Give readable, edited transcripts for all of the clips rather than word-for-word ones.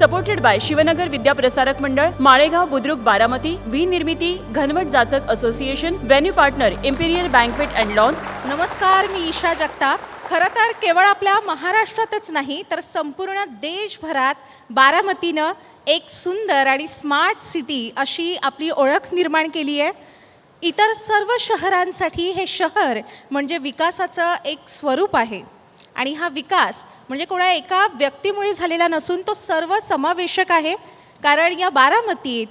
Supported by Shivnagar विद्याप्रसारक मंडळ, Malegaon Budruk Baramati, V Nirmiti, Ghanwat Jachak association, venue partner imperial banquet and lawns. नमस्कार, मी ईशा जगताप. खरं तर केवळ आपल्या महाराष्ट्रातच नाही तर संपूर्ण देशभरात बारामतीनं एक सुंदर आणि स्मार्ट सिटी अशी आपली ओळख निर्माण केली आहे. इतर सर्व शहरांसाठी हे शहर म्हणजे विकासाचं एक स्वरूप आहे आणि हा विकास म्हणजे कोणा एका व्यक्तीमुळे झालेला नसून तो सर्व समावेशक आहे. कारण या बारामतीत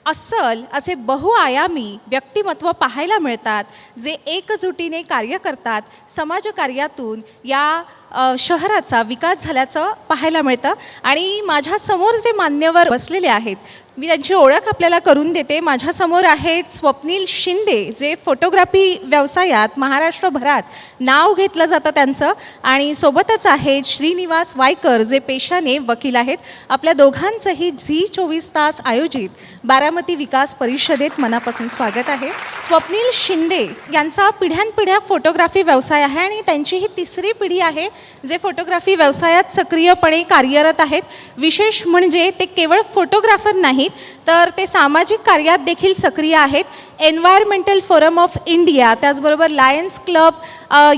अस्सल असे बहुआयामी व्यक्तिमत्व पाहायला मिळतात, जे एकजुटीने कार्य करतात. समाजकार्यातून या शहराचा विकास झाल्याचं पाहायला मिळतं. आणि माझ्यासमोर जे मान्यवर बसलेले आहेत, मी त्यांची ओळख आपल्याला करून देते. माझ्यासमोर आहेत स्वप्नील शिंदे, जे फोटोग्राफी व्यवसायात महाराष्ट्रभरात नाव घेतलं जातं त्यांचं. आणि सोबतच आहेत श्रीनिवास वायकर, जे पेशाने वकील आहेत. आपल्या दोघांचंही झी 24 तास आयोजित बारामती विकास परिषदेत मनापासून स्वागत आहे. स्वप्नील शिंदे यांचा पिढ्यानपिढ्या फोटोग्राफी व्यवसाय आहे आणि त्यांची ही तिसरी पिढी आहे जे फोटोग्राफी व्यवसायात सक्रियपणे कार्यरत आहेत. विशेष म्हणजे ते केवळ फोटोग्राफर नाहीत तर ते सामाजिक कार्यात देखील सक्रिय आहेत. एन्व्हायरमेंटल फोरम ऑफ इंडिया, त्याचबरोबर लायन्स क्लब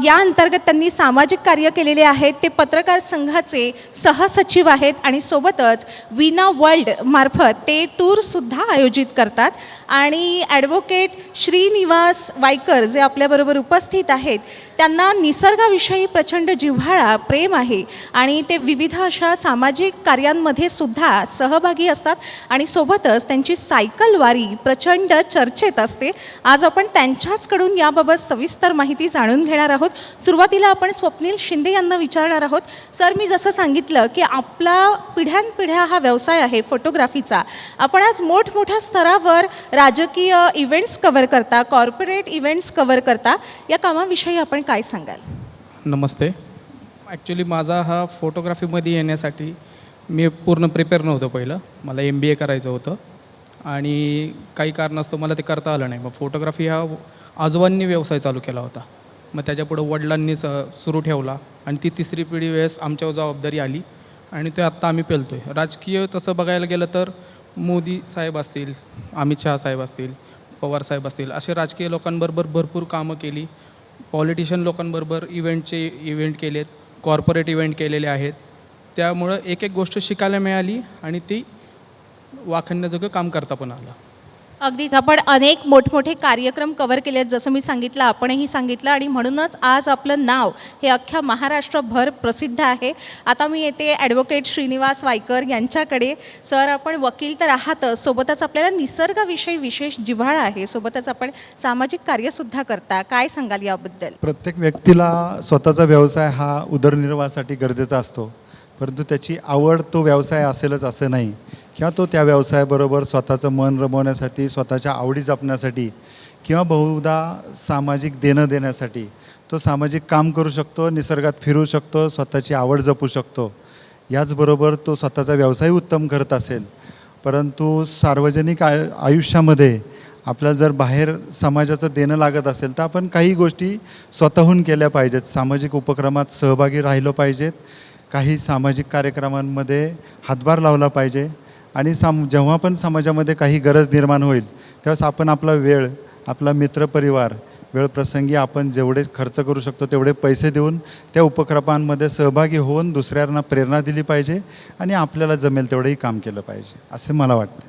या अंतर्गत त्यांनी सामाजिक कार्य केलेले आहेत. ते पत्रकार संघाचे सहसचिव आहेत आणि सोबतच विना वर्ल्ड मार्फत ते टूरसुद्धा आयोजित करतात. आणि ॲडव्होकेट श्रीनिवास वायकर जे आपल्याबरोबर उपस्थित आहेत, त्यांना निसर्गाविषयी प्रचंड जिव्हाळा प्रेम आहे आणि ते विविध अशा सामाजिक कार्यांमध्ये सुद्धा सहभागी असतात. आणि सोबतच त्यांची सायकल वारी प्रचंड चर्चेत असते. आज आपण त्यांच्याचकडून याबाबत सविस्तर माहिती जाणून घेणार आहोत. सुरुवातीला आपण स्वप्नील शिंदे यांना विचारणार आहोत. सर, मी जसं सांगितलं की आपला पिढ्यानपिढ्या हा व्यवसाय आहे फोटोग्राफीचा. आपण आज मोठमोठ्या स्तरावर राजकीय इव्हेंट्स कव्हर करता, कॉर्पोरेट इव्हेंट्स कव्हर करता. या कामाविषयी आपण काय सांगाल? नमस्ते. ॲक्च्युली माझा हा फोटोग्राफीमध्ये येण्यासाठी मी पूर्ण प्रिपेअर नव्हतं. पहिलं मला MBA करायचं होतं आणि काही कारणास्तव मला ते करता आलं नाही. मग फोटोग्राफी हा आजोबांनी व्यवसाय चालू केला होता. मग त्याच्यापुढं वडिलांनीच सुरू ठेवला आणि ती तिसरी पिढी वेळेस आमच्यावर जबाबदारी आली आणि ते आत्ता आम्ही पेलतो आहे. राजकीय तसं बघायला गेलं तर मोदी साहेब असतील, अमित शहा साहेब असतील, पवार साहेब असतील, असे राजकीय लोकांबरोबर भरपूर कामं केली. पॉलिटिशियन लोकांबरोबर इव्हेंट केलेत, कॉर्पोरेट इव्हेंट केलेले आहेत. त्यामुळं एक एक गोष्ट शिकायला मिळाली आणि ती वाखाणण्याजोगं काम करता पण आलं. अगदीच. आपण अनेक मोठमोठे कार्यक्रम कव्हर केले आहेत, जसं मी सांगितलं, आपणही सांगितलं. आणि म्हणूनच आज आपलं नाव हे अख्ख्या महाराष्ट्रभर प्रसिद्ध आहे. आता मी येते ॲडव्होकेट श्रीनिवास वायकर यांच्याकडे. सर, आपण वकील तर आहातच, सोबतच आपल्याला निसर्गाविषयी विशेष जिव्हाळा आहे, सोबतच आपण सामाजिक कार्यसुद्धा करता. काय सांगाल याबद्दल? प्रत्येक व्यक्तीला स्वतःचा व्यवसाय हा उदरनिर्वाहासाठी गरजेचा असतो, परंतु त्याची आवड तो व्यवसाय असेलच असं नाही, किंवा तो त्या व्यवसायाबरोबर स्वतःचं मन रमवण्यासाठी, स्वतःच्या आवडी जपण्यासाठी किंवा बहुधा सामाजिक देणं देण्यासाठी तो सामाजिक काम करू शकतो, निसर्गात फिरू शकतो, स्वतःची आवड जपू शकतो. याचबरोबर तो स्वतःचा व्यवसाय उत्तम करत असेल. परंतु सार्वजनिक आयुष्यामध्ये आपल्याला जर बाहेर समाजाचं देणं लागत असेल तर आपण काही गोष्टी स्वतःहून केल्या पाहिजेत. सामाजिक उपक्रमात सहभागी राहिलं पाहिजेत, काही सामाजिक कार्यक्रमांमध्ये हातभार लावला पाहिजे. आणि जेव्हा पण समाजामध्ये काही गरज निर्माण होईल त्यावेळेस आपण आपला वेळ, आपला मित्रपरिवार, वेळप्रसंगी आपण जेवढे खर्च करू शकतो तेवढे पैसे देऊन त्या उपक्रमांमध्ये सहभागी होऊन दुसऱ्यांना प्रेरणा दिली पाहिजे आणि आपल्याला जमेल तेवढंही काम केलं पाहिजे, असे मला वाटतं.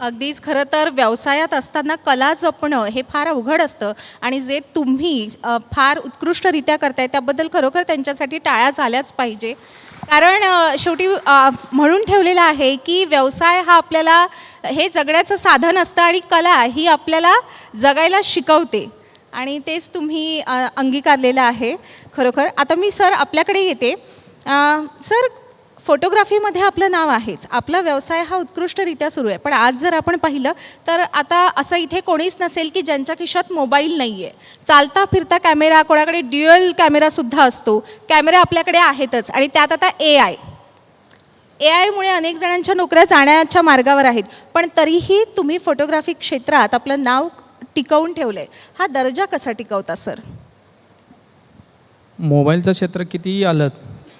अगदीच. खरं तर व्यवसायात असताना कला जपणं हे फार अवघड असतं आणि जे तुम्ही फार उत्कृष्टरित्या करताय त्याबद्दल खरोखर त्यांच्यासाठी टाळ्या झाल्याच पाहिजे. कारण शेवटी म्हणून ठेवलेलं आहे की व्यवसाय हा आपल्याला हे जगण्याचं साधन असतं आणि कला ही आपल्याला जगायला शिकवते आणि तेच तुम्ही अंगीकारलेलं आहे खरोखर. आता मी सर आपल्याकडे येते. सर, फोटोग्राफीमध्ये आपलं नाव आहेच, आपला व्यवसाय हा उत्कृष्टरित्या सुरू आहे. पण आज जर आपण पाहिलं तर आता असं इथे कोणीच नसेल की ज्यांच्या खिशात मोबाईल नाही आहे. चालता फिरता कॅमेरा, कोणाकडे ड्युअल कॅमेरासुद्धा असतो, कॅमेरा आपल्याकडे आहेतच. आणि त्यात आता AIमुळे अनेक जणांच्या नोकऱ्या जाण्याच्या मार्गावर आहेत. पण तरीही तुम्ही फोटोग्राफी क्षेत्रात आपलं नाव टिकवून ठेवलं आहे. हा दर्जा कसा टिकवता सर? मोबाईलचं क्षेत्र कितीही आलं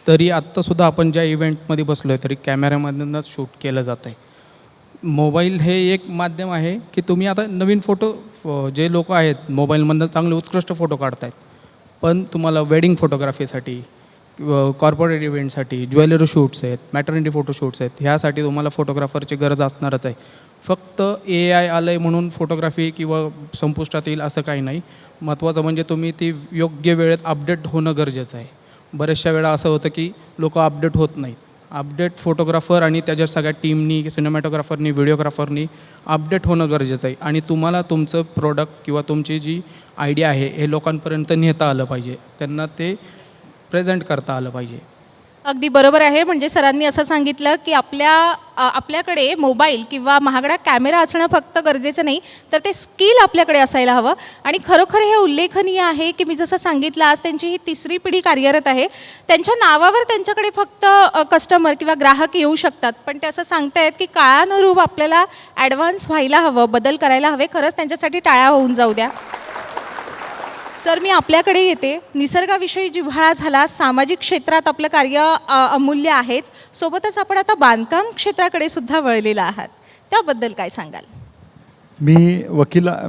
तरी आत्तासुद्धा आपण ज्या इव्हेंटमध्ये बसलो आहे तरी कॅमेऱ्यामधूनच शूट केलं जातं आहे. मोबाईल हे एक माध्यम आहे की तुम्ही आता नवीन फोटो जे लोक आहेत मोबाईलमधनं चांगले उत्कृष्ट फोटो काढत आहेत, पण तुम्हाला वेडिंग फोटोग्राफीसाठी, कॉर्पोरेट इव्हेंटसाठी, ज्वेलरी शूट्स आहेत, मॅटर्निटी फोटोशूट्स आहेत, ह्यासाठी तुम्हाला फोटोग्राफरची गरज असणारच आहे. फक्त AI आलं आहे म्हणून फोटोग्राफी किंवा संपुष्टात येईल असं काही नाही. महत्त्वाचं म्हणजे तुम्ही ती योग्य वेळेत अपडेट होणं गरजेचं आहे. बऱ्याचशा वेळा असं होतं की लोक अपडेट होत नाहीत. अपडेट फोटोग्राफर आणि त्याच्या सगळ्या टीमनी, सिनेमॅटोग्राफरनी, व्हिडिओग्राफरनी अपडेट होणं गरजेचं आहे. आणि तुम्हाला तुमचं प्रोडक्ट किंवा तुमची जी आयडिया आहे हे लोकांपर्यंत नेता आलं पाहिजे, त्यांना ते प्रेझेंट करता आलं पाहिजे. अगदी बरोबर आहे. म्हणजे सरांनी असं सांगितलं की आपल्याकडे मोबाईल किंवा महागडा कॅमेरा असणं फक्त गरजेचं नाही, तर ते स्किल आपल्याकडे असायला हवं. आणि खरोखर हे उल्लेखनीय आहे की मी जसं सांगितलं आज त्यांची ही 3री पिढी कार्यरत आहे. त्यांच्या नावावर त्यांच्याकडे फक्त कस्टमर किंवा ग्राहक येऊ शकतात, पण ते असं सांगतायत की काळानुरूप आपल्याला ॲडव्हान्स व्हायला हवं, बदल करायला हवे. खरंच त्यांच्यासाठी टाळ्या होऊन जाऊ द्या. सर, मी आपल्याकडे येते. निसर्गाविषयी जिव्हाळा झाला, सामाजिक क्षेत्रात आपलं कार्य अमूल्य आहेच, सोबतच आपण आता बांधकाम क्षेत्राकडे सुद्धा वळलेला आहात, त्याबद्दल काय सांगाल? मी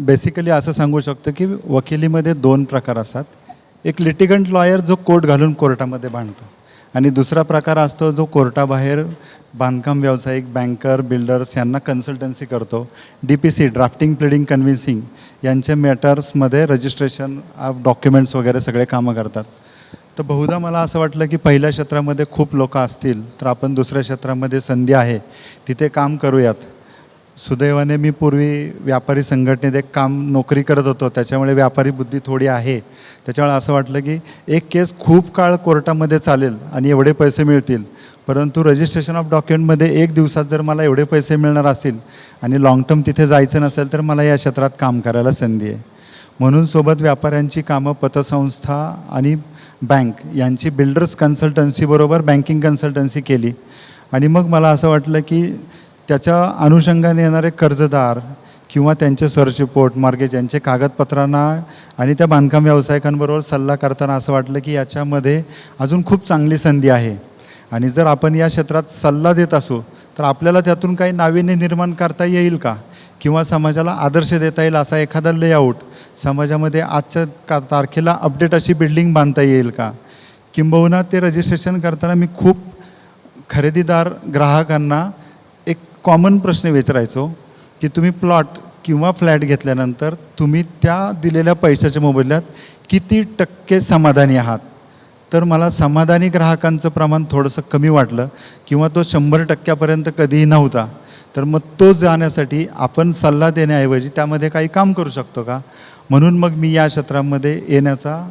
बेसिकली असं सांगू शकतो की वकिलीमध्ये 2 प्रकार असतात. एक लिटिगंट लॉयर जो कोर्ट घालून कोर्टामध्ये भांडतो, आणि दुसरा प्रकार असतो जो कोर्टाबाहेर बांधकाम व्यावसायिक, बँकर, बिल्डर्स यांना कन्सल्टन्सी करतो. DPC, ड्राफ्टिंग, प्लीडिंग, कन्व्हिन्सिंग यांच्या मॅटर्समध्ये रजिस्ट्रेशन ऑफ डॉक्युमेंट्स वगैरे सगळे कामं करतात. तर बहुधा मला असं वाटलं की पहिल्या क्षेत्रामध्ये खूप लोक असतील, तर आपण दुसऱ्या क्षेत्रामध्ये संधी आहे तिथे काम करूयात. सुदैवाने मी पूर्वी व्यापारी संघटनेत एक नोकरी करत होतो, त्याच्यामुळे व्यापारी बुद्धी थोडी आहे. त्याच्यामुळे असं वाटलं की एक केस खूप काळ कोर्टामध्ये चालेल आणि एवढे पैसे मिळतील, परंतु रजिस्ट्रेशन ऑफ डॉक्युमेंटमध्ये 1 दिवसात जर मला एवढे पैसे मिळणार असतील आणि लाँग टर्म तिथे जायचं नसेल तर मला या क्षेत्रात काम करायला संधी आहे. म्हणून सोबत व्यापाऱ्यांची कामं पतसंस्था आणि बँक यांची बिल्डर्स कन्सल्टन्सीबरोबर बँकिंग कन्सल्टन्सी केली. आणि मग मला असं वाटलं की त्याच्या अनुषंगाने येणारे कर्जदार किंवा त्यांचे सर्च रिपोर्ट, मॉर्गेज यांचे कागदपत्रांना आणि त्या बांधकाम व्यावसायिकांबरोबर सल्ला करताना असं वाटलं की याच्यामध्ये अजून खूप चांगली संधी आहे. आणि जर आपण या क्षेत्रात सल्ला देत असू तर आपल्याला त्यातून काही नाविन्य निर्माण करता येईल का, किंवा समाजाला आदर्श देता येईल असा एखादा लेआउट समाजामध्ये आजच्या तारखेला अपडेट अशी बिल्डिंग बांधता येईल का. किंबहुना ते रजिस्ट्रेशन करताना मी खूप खरेदीदार ग्राहकांना एक कॉमन प्रश्न विचारायचो की तुम्ही प्लॉट किंवा फ्लॅट घेतल्यानंतर तुम्ही त्या दिलेल्या पैशाच्या मोबदल्यात किती टक्के समाधानी आहात. तर मला समाधानी ग्राहकांचं प्रमाण थोडंसं कमी वाटलं, किंवा तो 100% कधीही नव्हता. तर मग तो जाण्यासाठी आपण सल्ला देण्याऐवजी त्यामध्ये काही काम करू शकतो का, म्हणून मग मी या क्षेत्रामध्ये येण्याचा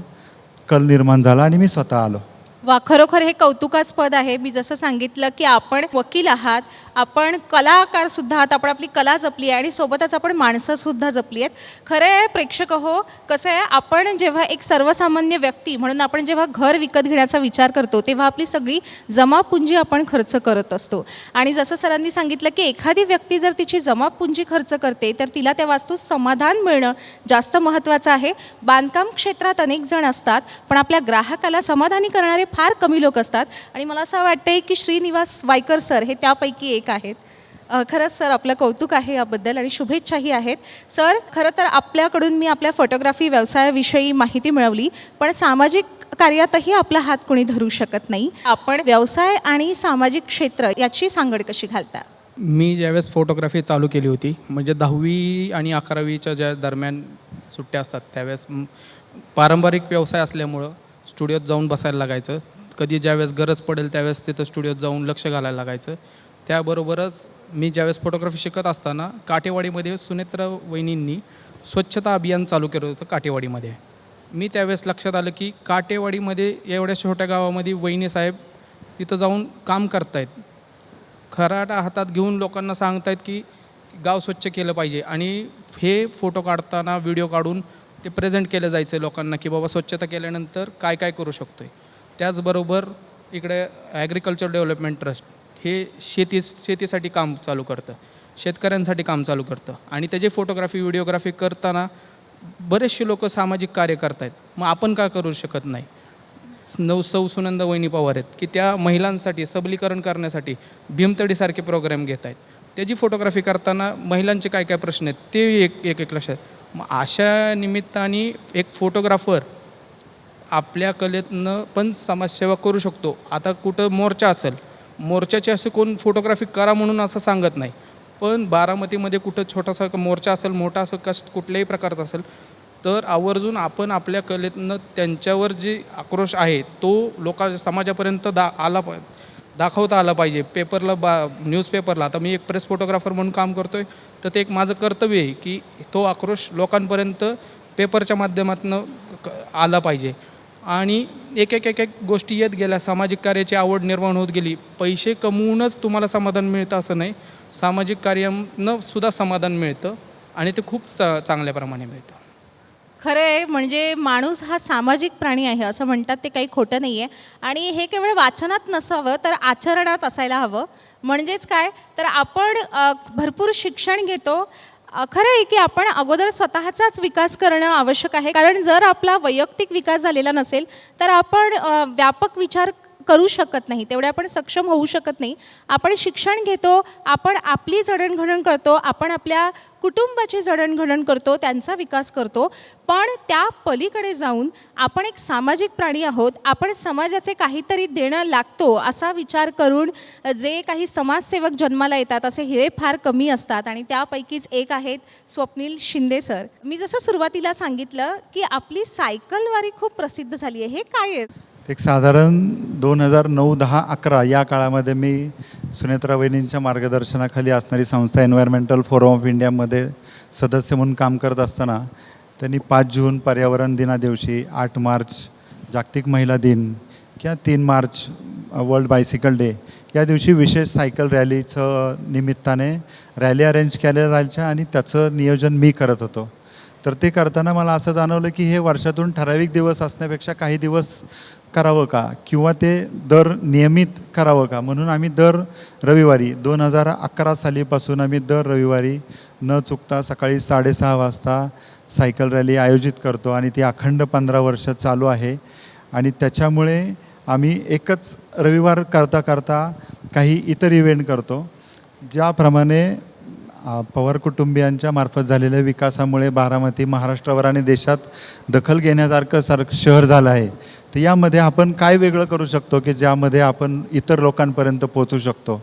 कल निर्माण झाला आणि मी स्वतः आलो. वा, खरोखर हे कौतुकास्पद आहे. मी जसं सांगितलं की आपण वकील आहात, आपण कलाकारसुद्धा आहात, आपण आपली कला जपली आहे आणि सोबतच आपण माणसंसुद्धा जपली आहेत. खरं आहे प्रेक्षक हो, कसं आहे, आपण जेव्हा एक सर्वसामान्य व्यक्ती म्हणून आपण जेव्हा घर विकत घेण्याचा विचार करतो तेव्हा आपली सगळी जमापुंजी आपण खर्च करत असतो. आणि जसं सरांनी सांगितलं की एखादी व्यक्ती जर तिची जमापुंजी खर्च करते तर तिला त्या वास्तूत समाधान मिळणं जास्त महत्त्वाचं आहे. बांधकाम क्षेत्रात अनेक जण असतात, पण आपल्या ग्राहकाला समाधानी करणारे फार कमी लोक असतात. आणि मला असं वाटतंय की श्रीनिवास वायकर सर हे त्यापैकी एक आहेत. खरंच सर, आपलं कौतुक आहे याबद्दल आणि शुभेच्छाही आहेत. सर, खरं तर आपल्याकडून मी आपल्या फोटोग्राफी व्यवसायाविषयी माहिती मिळवली, पण सामाजिक कार्यातही आपला हात कोणी धरू शकत नाही. आपण व्यवसाय आणि सामाजिक क्षेत्र याची सांगड कशी घालता? मी ज्यावेळेस फोटोग्राफी चालू केली होती, म्हणजे 10वी आणि 11वीच्या ज्या दरम्यान सुट्ट्या असतात त्यावेळेस पारंपरिक व्यवसाय असल्यामुळं स्टुडिओत जाऊन बसायला लागायचं. कधी ज्यावेळेस गरज पडेल त्यावेळेस तिथं स्टुडिओत जाऊन लक्ष घालायला लागायचं. त्याबरोबरच मी ज्यावेळेस फोटोग्राफी शिकत असताना काटेवाडीमध्ये सुनेत्रा वहिनींनी स्वच्छता अभियान चालू केलं होतं काटेवाडीमध्ये. मी त्यावेळेस लक्षात आलं की काटेवाडीमध्ये एवढ्या छोट्या गावामध्ये वहिनी साहेब तिथं जाऊन काम करतायत, खराटा हातात घेऊन लोकांना सांगतायत की गाव स्वच्छ केलं पाहिजे. आणि हे फोटो काढताना व्हिडिओ काढून ते प्रेझेंट केलं जायचं लोकांना की बाबा स्वच्छता केल्यानंतर काय काय करू शकतो आहे. त्याचबरोबर इकडे ॲग्रिकल्चर डेव्हलपमेंट ट्रस्ट हे शेतीसाठी काम चालू करतं, शेतकऱ्यांसाठी काम चालू करतं. आणि त्याची फोटोग्राफी व्हिडिओग्राफी करताना बरेचसे लोक सामाजिक कार्य करत आहेत. मग आपण का करू शकत नाही. सौ सुनंदा वहिनी पवार आहेत की त्या महिलांसाठी सबलीकरण करण्यासाठी भीमतडीसारखे प्रोग्राम घेत आहेत. त्याची फोटोग्राफी करताना महिलांचे काय काय प्रश्न आहेत ते एक लक्षात. मग अशा निमित्ताने एक फोटोग्राफर आपल्या कलेतनं पण समाजसेवा करू शकतो. आता कुठं मोर्चा असेल, मोर्चाचे असं कोण फोटोग्राफी करा म्हणून असं सांगत नाही, पण बारामतीमध्ये कुठं छोटासा मोर्चा असेल, मोठा असेल, कुठल्याही प्रकारचा असेल, तर आवर्जून आपण आपल्या कलेतनं त्यांच्यावर जे आक्रोश आहे तो समाजापर्यंत दाखवता आला पाहिजे. पेपरला न्यूजपेपरला आता मी एक प्रेस फोटोग्राफर म्हणून काम करतो आहे, तर ते एक माझं कर्तव्य आहे की तो आक्रोश लोकांपर्यंत पेपरच्या माध्यमातून आला पाहिजे. आणि एक गोष्टी येत गेल्या, सामाजिक कार्याची आवड निर्माण होत गेली. पैसे कमवूनच तुम्हाला समाधान मिळतं असं नाही, सामाजिक कार्यानं सुद्धा समाधान मिळतं आणि ते खूप चांगल्या प्रमाणे मिळतं. खरं आहे, म्हणजे माणूस हा सामाजिक प्राणी आहे असं म्हणतात, ते काही खोटं नाही आहे. आणि हे केवळ वाचनात नसावं तर आचरणात असायला हवं. म्हणजेच काय तर आपण भरपूर शिक्षण घेतो. खरं आहे की आपण अगोदर स्वतःचाच विकास करणं आवश्यक आहे, कारण जर आपला वैयक्तिक विकास झालेला नसेल तर आपण व्यापक विचार करू शकत नाही, तेवढे आपण सक्षम होऊ शकत नाही. आपण शिक्षण घेतो, आपण आपली जडणघडण करतो, आपण आपल्या कुटुंबाची जडणघडण करतो, त्यांचा विकास करतो, पण त्या पलीकडे जाऊन आपण एक सामाजिक प्राणी आहोत. आपण समाजाचे काहीतरी देणं लागतो असा विचार करून जे काही समाजसेवक जन्माला येतात असे हे फार कमी असतात. आणि त्यापैकीच एक आहेत स्वप्नील शिंदे सर. मी जसं सुरुवातीला सांगितलं की आपली सायकलवारी खूप प्रसिद्ध झाली आहे, हे काय आहे? एक साधारण 2009, 10, 11 या काळामध्ये मी सुनेत्रा वहिनींच्या मार्गदर्शनाखाली असणारी संस्था एन्व्हायरमेंटल फोरम ऑफ इंडियामध्ये सदस्य म्हणून काम करत असताना त्यांनी 5 जून पर्यावरण दिनादिवशी, 8 मार्च जागतिक महिला दिन किंवा 3 मार्च वर्ल्ड बायसिकल डे या दिवशी विशेष सायकल रॅलीचं निमित्ताने रॅली अरेंज केल्या जायच्या आणि त्याचं नियोजन मी करत होतो. तर ते करताना मला असं जाणवलं की हे वर्षातून ठराविक दिवस असण्यापेक्षा काही दिवस करावं का, किंवा ते नियमित करावं का, म्हणून आम्ही दर रविवारी 2011 सालीपासून आम्ही दर रविवारी न चुकता सकाळी 6:30 वाजता सायकल रॅली आयोजित करतो आणि ती अखंड 15 वर्ष चालू आहे. आणि त्याच्यामुळे आम्ही एकच रविवार करता करता काही इतर इव्हेंट करतो. ज्याप्रमाणे पवार कुटुंबियांच्या मार्फत झालेल्या विकासामुळे बारामती महाराष्ट्रावर आणि देशात दखल घेण्यासारखं शहर झालं आहे, तर यामध्ये आपण काय वेगळं करू शकतो की ज्यामध्ये आपण इतर लोकांपर्यंत पोहोचू शकतो.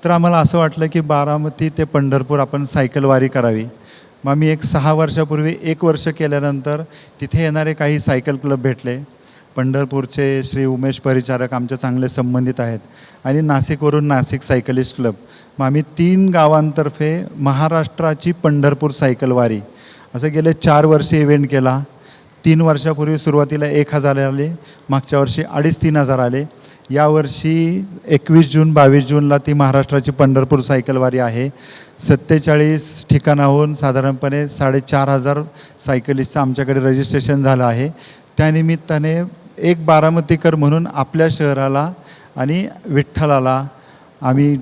तर आम्हाला असं वाटलं की बारामती ते पंढरपूर आपण सायकलवारी करावी. मग आम्ही 6 वर्षापूर्वी 1 वर्ष केल्यानंतर तिथे येणारे काही सायकल क्लब भेटले. पंढरपूरचे श्री उमेश परिचारक आमचे चांगले संबंधित आहेत आणि नाशिकवरून नाशिक सायकलिस्ट क्लब. मग आम्ही 3 गावांतर्फे महाराष्ट्राची पंढरपूर सायकलवारी असं गेले 4 वर्षे इव्हेंट केला. 3 वर्षापूर्वी सुरुवातीला 1,000 आले, मागच्या वर्षी 2,500-3,000 आले. यावर्षी 21 जून 22 जूनला ती महाराष्ट्राची पंढरपूर सायकलवारी आहे. 47 ठिकाणाहून साधारणपणे 4,500 सायकलिस्टचं आमच्याकडे रजिस्ट्रेशन झालं आहे. त्यानिमित्ताने एक बारामतीकर म्हणून आपल्या शहराला आणि विठ्ठलाला आम्ही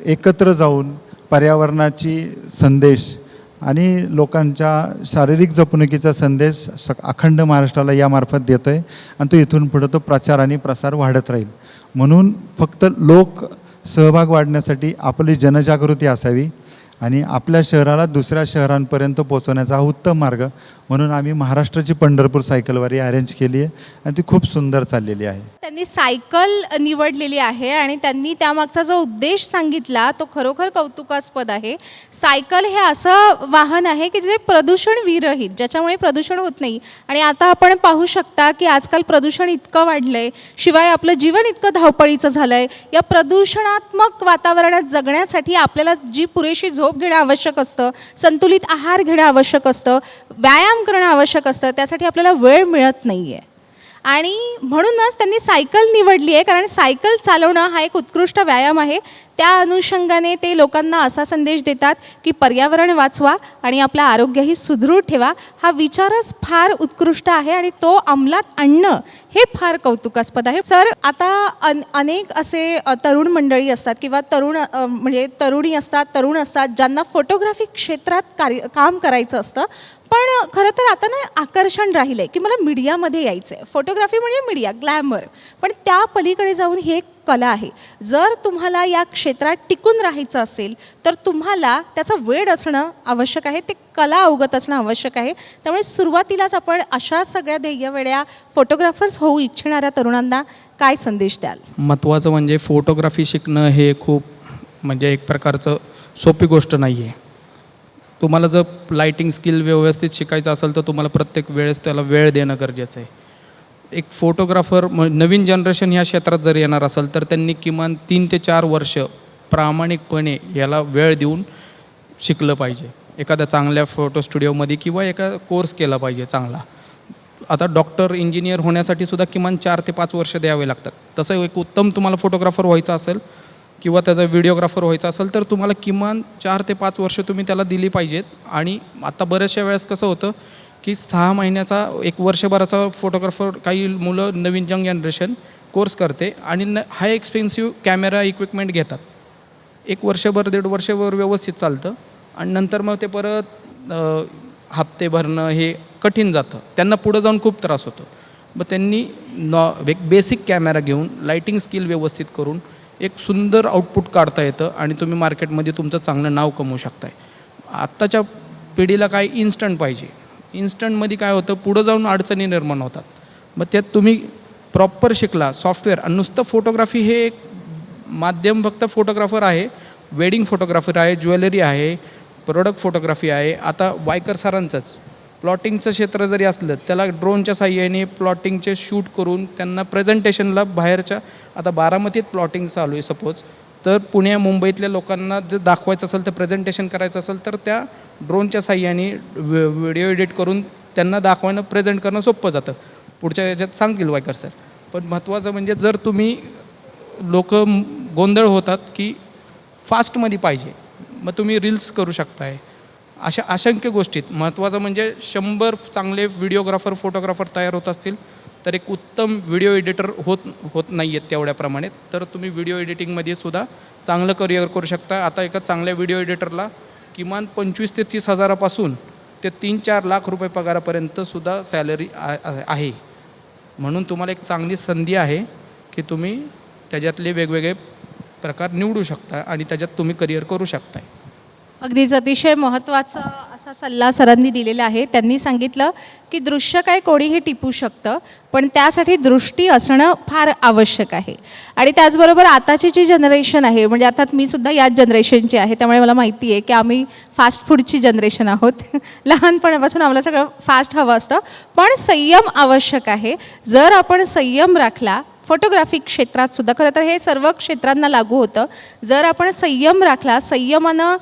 एकत्र जाऊन पर्यावरणाची संदेश आणि लोकांच्या शारीरिक जपणुकीचा संदेश अखंड महाराष्ट्राला यामार्फत देतो आहे आणि तो इथून पुढं तो प्रचार आणि प्रसार वाढत राहील. म्हणून फक्त लोक सहभाग वाढण्यासाठी आपली जनजागृती असावी आणि आपल्या शहराला दुसऱ्या शहरांपर्यंत पोहोचवण्याचा हा उत्तम मार्ग म्हणून आम्ही महाराष्ट्राची पंढरपूर सायकलवारी अरेंज केली आहे आणि ती खूप सुंदर चाललेली आहे. त्यांनी सायकल निवडलेली आहे आणि त्यांनी त्यामागचा जो उद्देश सांगितला तो खरोखर कौतुकास्पद आहे. सायकल हे असं वाहन आहे की जे प्रदूषण विरहित, ज्याच्यामुळे प्रदूषण होत नाही. आणि आता आपण पाहू शकता की आजकाल प्रदूषण इतकं वाढलं आहे, शिवाय आपलं जीवन इतकं धावपळीचं झालं आहे. या प्रदूषणात्मक वातावरणात जगण्यासाठी आपल्याला जी पुरेशी झोप घेणं आवश्यक असतं, संतुलित आहार घेणं आवश्यक असतं, व्यायाम करणं आवश्यक असतं, त्यासाठी आपल्याला वेळ मिळत नाही आहे. आणि म्हणूनच त्यांनी सायकल निवडली आहे, कारण सायकल चालवणं हा एक उत्कृष्ट व्यायाम आहे. त्या अनुषंगाने ते लोकांना असा संदेश देतात की पर्यावरण वाचवा आणि आपलं आरोग्यही सुदृढ ठेवा. हा विचारच फार उत्कृष्ट आहे आणि तो अंमलात आणणं हे फार कौतुकास्पद आहे. सर, आता अनेक असे तरुण मंडळी असतात किंवा म्हणजे तरुणी असतात, तरुण असतात, ज्यांना फोटोग्राफी क्षेत्रात काम करायचं असतं. पण खरं तर आता ना आकर्षण राहिलं आहे की मला मीडियामध्ये यायचं आहे. फोटोग्राफी म्हणजे मीडिया, ग्लॅमर. पण त्या पलीकडे जाऊन ही एक कला आहे. जर तुम्हाला या क्षेत्रात टिकून राहायचं असेल तर तुम्हाला त्याचा वेळ असणं आवश्यक आहे, ते कला अवगत असणं आवश्यक आहे. त्यामुळे सुरुवातीलाच आपण अशा सगळ्या ध्येयवेड्या फोटोग्राफर्स होऊ इच्छिणाऱ्या तरुणांना काय संदेश द्याल? महत्त्वाचं म्हणजे फोटोग्राफी शिकणं हे खूप म्हणजे एक प्रकारचं सोपी गोष्ट नाही आहे. तुम्हाला जर लाईटिंग स्किल व्यवस्थित शिकायचं असेल तर तुम्हाला प्रत्येक वेळेस त्याला वेळ देणं गरजेचं आहे. एक फोटोग्राफर नवीन जनरेशन ह्या क्षेत्रात जर येणार असेल तर त्यांनी किमान 3 ते 4 वर्ष प्रामाणिकपणे याला वेळ देऊन शिकलं पाहिजे. एखाद्या चांगल्या फोटो स्टुडिओमध्ये किंवा एका कोर्स केला पाहिजे चांगला. आता डॉक्टर, इंजिनियर होण्यासाठी सुद्धा किमान 4 ते 5 वर्ष द्यावे लागतात. तसं एक उत्तम तुम्हाला फोटोग्राफर व्हायचं असेल किंवा त्याचा व्हिडिओग्राफर व्हायचा असेल तर तुम्हाला किमान 4 ते 5 वर्ष तुम्ही त्याला दिली पाहिजेत. आणि आता बऱ्याचशा वेळेस कसं होतं की 6 महिन्याचा 1 वर्षभराचा फोटोग्राफर काही मुलं नवीन यंग जनरेशन कोर्स करते आणि हाय एक्सपेन्सिव्ह कॅमेरा इक्विपमेंट घेतात. 1 वर्षभर 1.5 वर्षभर व्यवस्थित चालतं आणि नंतर मग ते परत हप्ते भरणं हे कठीण जातं. त्यांना पुढं जाऊन खूप त्रास होतो. मग त्यांनी एक बेसिक कॅमेरा घेऊन लाईटिंग स्किल व्यवस्थित करून एक सुंदर आउटपुट काढता येतं आणि तुम्ही मार्केटमध्ये तुमचं चांगलं नाव कमवू शकताय. आत्ताच्या पिढीला काय इन्स्टंट पाहिजे. इन्स्टंटमध्ये काय होतं, पुढं जाऊन अडचणी निर्माण होतात. मग त्यात तुम्ही प्रॉपर शिकला सॉफ्टवेअर. आणि नुसतं फोटोग्राफी हे एक माध्यम फक्त फोटोग्राफर आहे, वेडिंग फोटोग्राफर आहे, ज्वेलरी आहे, प्रोडक्ट फोटोग्राफी आहे. आता वायकर सरांचंच प्लॉटिंगचं क्षेत्र जरी असलं त्याला ड्रोनच्या साहाय्याने प्लॉटिंगचे शूट करून त्यांना प्रेझेंटेशनला बाहेरच्या, आता बारामतीत प्लॉटिंग चालू आहे सपोज, तर पुण्या मुंबईतल्या लोकांना जर दाखवायचं असेल तर प्रेझेंटेशन करायचं असेल तर त्या ड्रोनच्या साहाय्याने व्हिडिओ एडिट करून त्यांना दाखवणं, प्रेझेंट करणं सोपं जातं. पुढच्या याच्यात सांगतील वायकर सर. पण महत्त्वाचं म्हणजे जर तुम्ही लोक गोंधळ होतात की फास्टमध्ये पाहिजे, मग तुम्ही रील्स करू शकताय. अशा असंख्य गोष्टीत महत्त्वाचं म्हणजे 100 चांगले व्हिडिओग्राफर, फोटोग्राफर तयार होत असतील तर एक उत्तम व्हिडिओ एडिटर होत नाही आहेत तेवढ्या प्रमाणात. तर तुम्ही व्हिडिओ एडिटिंगमध्ये सुद्धा चांगलं करिअर करू शकता. आता एका चांगल्या व्हिडिओ एडिटरला किमान 25 ते 30 हजारापासून ते 3-4 लाख रुपये पगारापर्यंतसुद्धा सॅलरी आहे. म्हणून तुम्हाला एक चांगली संधी आहे की तुम्ही त्याच्यातले वेगवेगळे प्रकार निवडू शकता आणि त्याच्यात तुम्ही करिअर करू शकताय. अगदीच अतिशय महत्त्वाचा असा सल्ला सरांनी दिलेला आहे. त्यांनी सांगितलं की दृश्य काय कोणीही टिपू शकतं, पण त्यासाठी दृष्टी असणं फार आवश्यक आहे. आणि त्याचबरोबर आताची जी जनरेशन आहे, म्हणजे अर्थात मी सुद्धा याच जनरेशनची आहे, त्यामुळे मला माहिती आहे की आम्ही फास्ट फूडची जनरेशन आहोत. लहानपणापासून आम्हाला सगळं फास्ट हवं असतं. पण संयम आवश्यक आहे. जर आपण संयम राखला, फोटोग्राफी क्षेत्रात सुद्धा, खरं तर हे सर्व क्षेत्रांना लागू होतं, जर आपण संयम राखला, संयमानं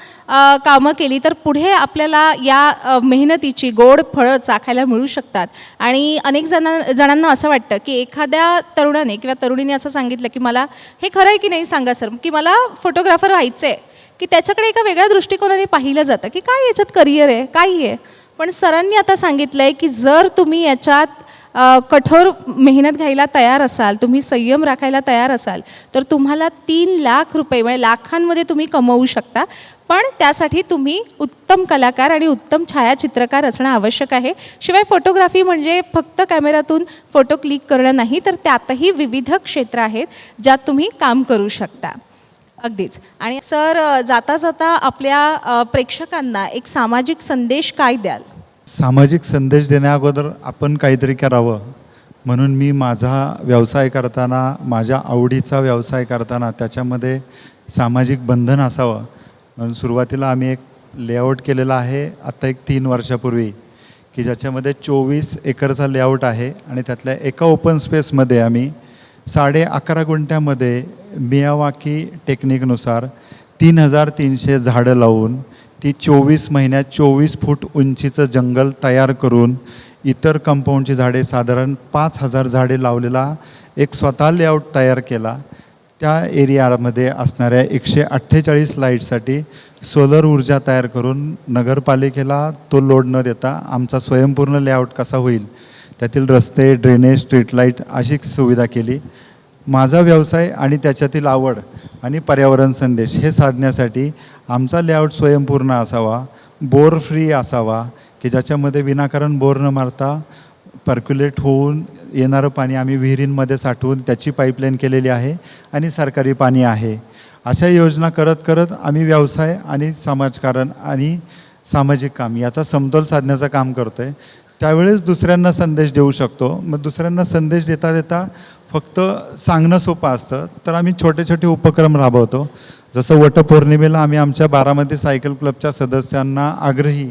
कामं केली तर पुढे आपल्याला या मेहनतीची गोड फळं चाखायला मिळू शकतात. आणि अनेक जणांना असं वाटतं की एखाद्या तरुणाने किंवा तरुणीने असं सांगितलं की मला हे खरं आहे की नाही सांगा सर, की मला फोटोग्राफर व्हायचं आहे, की त्याच्याकडे एका वेगळ्या दृष्टिकोनाने पाहिलं जातं की काय याच्यात करिअर आहे, काय आहे. पण सरांनी आता सांगितलं आहे की जर तुम्ही याच्यात कठोर मेहनत घ्यायला तयार असाल, तुम्ही संयम राखायला तयार असाल तर तुम्हाला 3 लाख रुपये म्हणजे लाखांमध्ये तुम्ही कमवू शकता. पण त्यासाठी तुम्ही उत्तम कलाकार आणि उत्तम छायाचित्रकार असणं आवश्यक आहे. शिवाय फोटोग्राफी म्हणजे फक्त कॅमेऱ्यातून फोटो क्लिक करणं नाही, तर त्यातही विविध क्षेत्र आहेत ज्यात तुम्ही काम करू शकता. अगदीच. आणि सर, जाता जाता आपल्या प्रेक्षकांना एक सामाजिक संदेश काय द्याल? सामाजिक संदेश देण्याअगोदर आपण काहीतरी करावं म्हणून मी माझा व्यवसाय करताना, माझ्या आवडीचा व्यवसाय करताना त्याच्यामध्ये सामाजिक बंधन असावं म्हणून सुरुवातीला आम्ही एक लेआउट केलेला आहे आत्ता एक 3 वर्षापूर्वी, की ज्याच्यामध्ये 24 एकरचा लेआउट आहे. आणि त्यातल्या एका ओपन स्पेसमध्ये आम्ही 11.5 गुंठ्यामध्ये मियावाकी टेक्निकनुसार 3300 झाडं लावून ती 24 महिन्यात 24 फूट उंचीचं जंगल तयार करून इतर कंपाऊंडची झाडे साधारण 5000 झाडे लावलेला एक स्वतः लेआउट तयार केला. त्या एरियामध्ये असणाऱ्या 148 लाईटसाठी सोलर ऊर्जा तयार करून नगरपालिकेला तो लोड न देता आमचा स्वयंपूर्ण लेआउट कसा होईल, त्यातील रस्ते, ड्रेनेज, स्ट्रीट लाईट अशी सुविधा केली. माझा व्यवसाय आणि त्याच्यातील आवड आणि पर्यावरण संदेश हे साधण्यासाठी आमचा लेआउट स्वयंपूर्ण असावा, बोर फ्री असावा, की ज्याच्यामध्ये विनाकारण बोर न मारता पर्क्युलेट होऊन येणारं पाणी आम्ही विहिरींमध्ये साठवून त्याची पाईपलाईन केलेली आहे आणि सरकारी पाणी आहे. अशा योजना करत करत आम्ही व्यवसाय आणि समाजकारण आणि सामाजिक काम याचा समतोल साधण्याचं काम करतो आहे. त्यावेळेस दुसऱ्यांना संदेश देऊ शकतो. मग दुसऱ्यांना संदेश देता देता फक्त सांगणं सोपं असतं, तर आम्ही छोटे छोटे उपक्रम राबवतो. जसं वटपौर्णिमेला आम्ही आमच्या बारामती सायकल क्लबच्या सदस्यांना आग्रही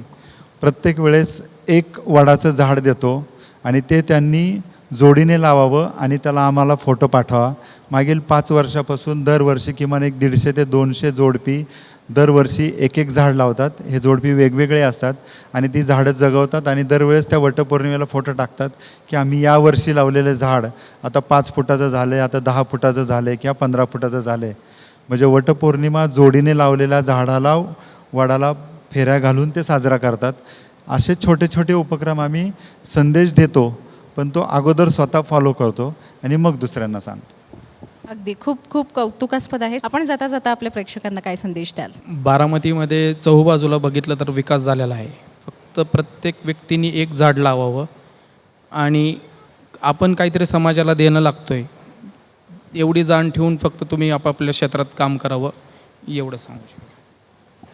प्रत्येक वेळेस एक वडाचं झाड देतो आणि ते त्यांनी जोडीने लावावं आणि त्याला आम्हाला फोटो पाठवा. मागील 5 वर्षापासून दरवर्षी किमान 150 ते 200 जोडपी दरवर्षी एक एक झाड लावतात. हे जोडपी वेगवेगळे असतात आणि ती झाडं जगवतात आणि दरवेळेस त्या वटपौर्णिमेला फोटो टाकतात की आम्ही यावर्षी लावलेलं झाड आता 5 फुटाचं झालं आहे, आता 10 फुटाचं झालं आहे किंवा 15 फुटाचं झालं आहे. म्हणजे वटपौर्णिमा जोडीने लावलेल्या झाडाला वडाला फेऱ्या घालून ते साजरा करतात. असे छोटे छोटे उपक्रम आम्ही संदेश देतो, पण तो अगोदर स्वतः फॉलो करतो आणि मग दुसऱ्यांना सांगतो. अगदी खूप खूप कौतुकास्पद आहे. आपण जाता जाता आपल्या प्रेक्षकांना काय संदेश द्याल? बारामतीमध्ये चहूबाजूला बघितलं तर विकास झालेला आहे. फक्त प्रत्येक व्यक्तीने एक झाड लावावं आणि आपण काहीतरी समाजाला देणं लागतो आहे एवढी जाण ठेवून फक्त तुम्ही आपापल्या क्षेत्रात काम करावं एवढं सांगू शकतो.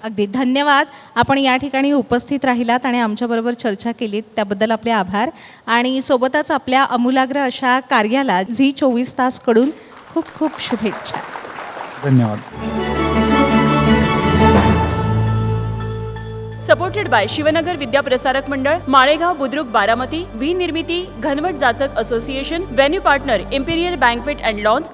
अगदी धन्यवाद. आपण या ठिकाणी उपस्थित राहिलात आणि आमच्याबरोबर चर्चा केलीत त्याबद्दल आपले आभार. आणि सोबतच आपल्या अमूलाग्र अशा कार्याला झी24 तासकडून खूप खूप शुभेच्छा. धन्यवाद. Supported by Shivnagar Vidya Prasarak Mandal, Malegaon Budruk Baramati, V Nirmiti, Ghanwat Jachak association, venue partner imperial banquet and lawns.